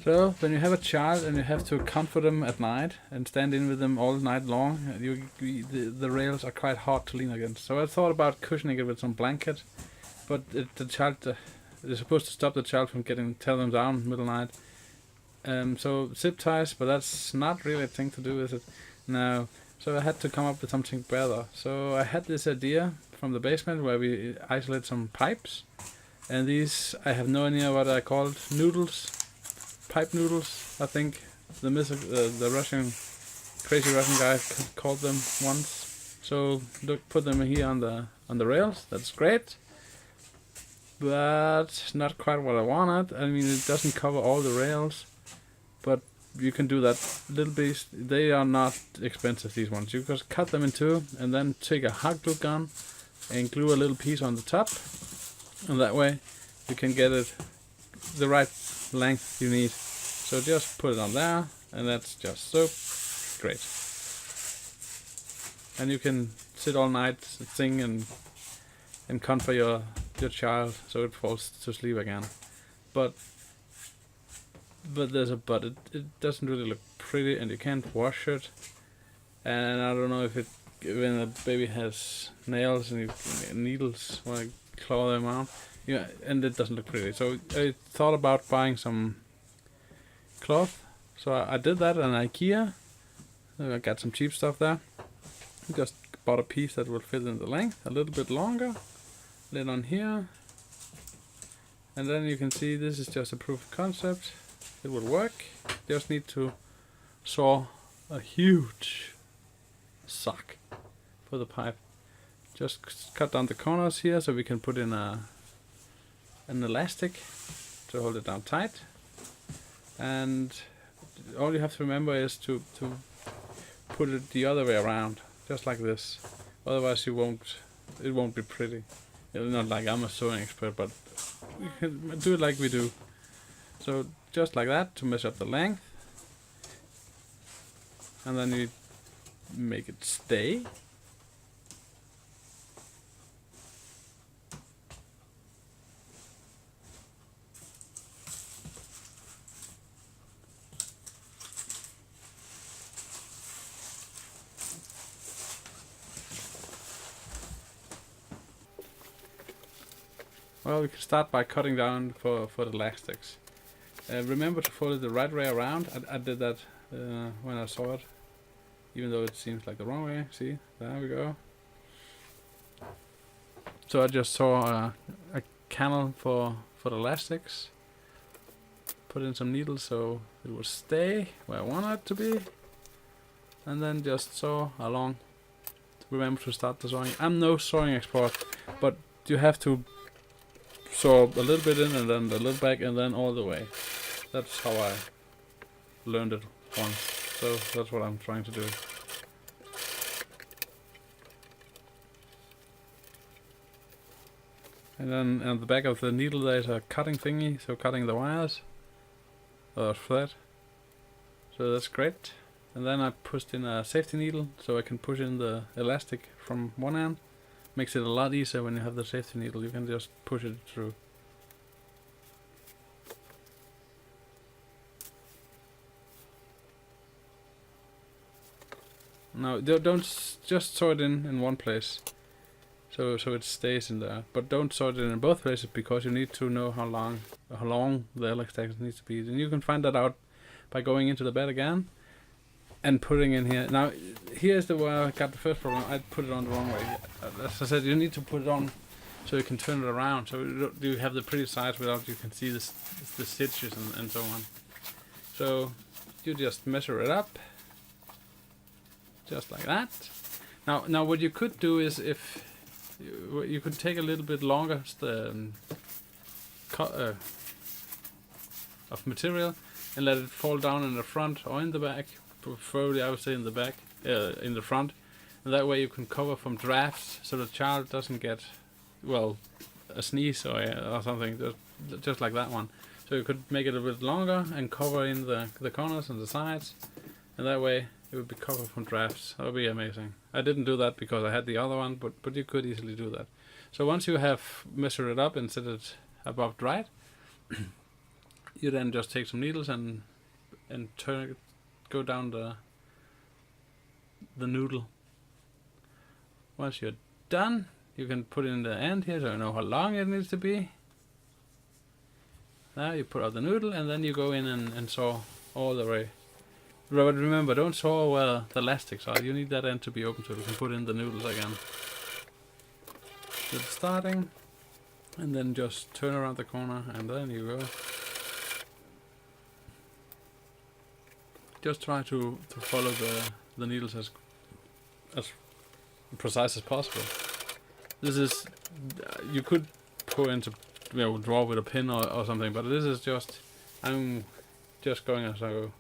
So when you have a child and you have to comfort them at night and stand in with them all night long, the rails are quite hard to lean against. So I thought about cushioning it with some blanket, but the child is supposed to stop the child from tear them down middle night. So zip ties, but that's not really a thing to do, is it? No. So I had to come up with something better. So I had this idea from the basement where we isolate some pipes, and these, I have no idea what they're called, noodles, pipe noodles, I think the Russian, crazy Russian guy called them once. So look, put them here on the rails. That's great, but not quite what I wanted. I mean, it doesn't cover all the rails, but you can do that little bit. They are not expensive, these ones. You just cut them in two and then take a hot glue gun and glue a little piece on the top, and that way you can get it the right length you need. So just put it on there, and that's just so great. And you can sit all night, sing and comfort your child so it falls to sleep again. But there's a but. It doesn't really look pretty, and you can't wash it. And I don't know if when a baby has nails and needles, want to claw them out. Yeah, and it doesn't look pretty. So I thought about buying some cloth. So I did that at IKEA. I got some cheap stuff there. Just bought a piece that will fit in the length, a little bit longer. Lid on here. And then you can see this is just a proof of concept. It will work. Just need to saw a huge sock for the pipe. Just cut down the corners here so we can put in an elastic to hold it down tight. And all you have to remember is to put it the other way around, just like this. Otherwise it won't be pretty. It's not like I'm a sewing expert, but we can do it like we do. So just like that to measure up the length, and then you make it stay. Well, we can start by cutting down for the elastics. Remember to fold it the right way around. I did that when I saw it, even though it seems like the wrong way. See, there we go. So I just saw a canal for the elastics. Put in some needles so it will stay where I want it to be, and then just sew along. Remember to start the sewing. I'm no sewing expert, but you have to sew a little bit in and then a little back and then all the way. That's how I learned it once. So that's what I'm trying to do. And then on the back of the needle there's a cutting thingy, so cutting the wires or thread. So that's great. And then I pushed in a safety needle so I can push in the elastic from one end. Makes it a lot easier when you have the safety needle. You can just push it through. Now don't just sew it in one place, so it stays in there. But don't sew it in both places because you need to know how long the elastic needs to be. Then you can find that out by going into the bed again and putting in here. Now here's where I got the first problem. I put it on the wrong way. As I said, you need to put it on so you can turn it around, so you have the pretty size without you can see the stitches and so on. So you just measure it up, just like that. Now what you could do is if you could take a little bit longer of material and let it fall down in the front or in the back. Preferably I would say in the back, in the front, and that way you can cover from drafts so the child doesn't get, well, a sneeze or something, just like that one. So you could make it a bit longer and cover in the corners and the sides, and that way it would be covered from drafts. That would be amazing. I didn't do that because I had the other one, but you could easily do that. So once you have measured it up and set it above dried, you then just take some needles and go down the noodle. Once you're done, you can put it in the end here so you know how long it needs to be. Now you put out the noodle and then you go in and saw all the way. But remember, don't saw where the elastics are. You need that end to be open so you can put in the noodles again. So it's starting, and then just turn around the corner and then you go. Just try to follow the needles as precise as possible. This is, you could go into, draw with a pin or something, but this is just, I'm just going as I go.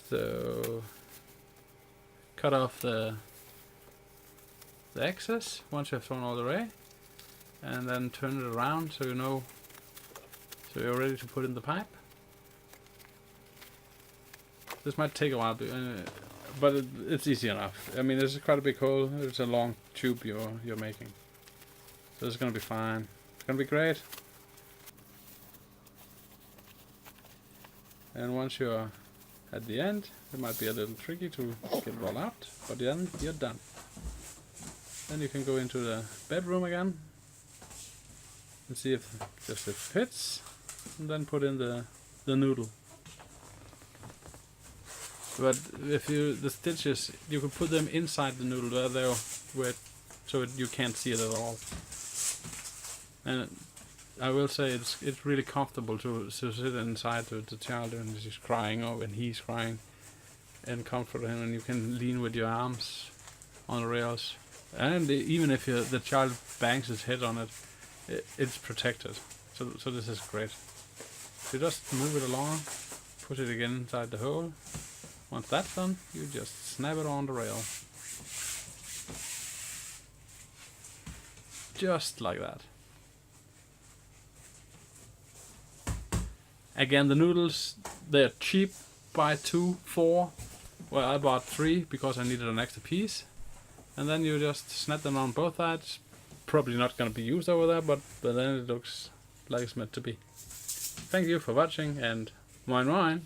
So cut off the excess once you have thrown all the way, and then turn it around so you know, so you're ready to put in the pipe. This might take a while, but it's easy enough. I mean, this is quite a big hole. It's a long tube you're making, so it's gonna be fine. It's gonna be great. And once you're at the end, it might be a little tricky to get it all out, but then you're done. Then you can go into the bedroom again and see if it fits, and then put in the noodle. But if the stitches, you can put them inside the noodle so you can't see it at all. And I will say it's really comfortable to sit inside the child when she's crying or when he's crying, and comfort him, and you can lean with your arms on the rails. And even if the child bangs his head on it, it's protected. So this is great. So just move it along, push it again inside the hole. Once that's done, you just snap it on the rail. Just like that. Again, the noodles, they're cheap. Buy 2, 4. Well, I bought 3 because I needed an extra piece. And then you just snap them on both sides. Probably not going to be used over there, but then it looks like it's meant to be. Thank you for watching, and moin moin!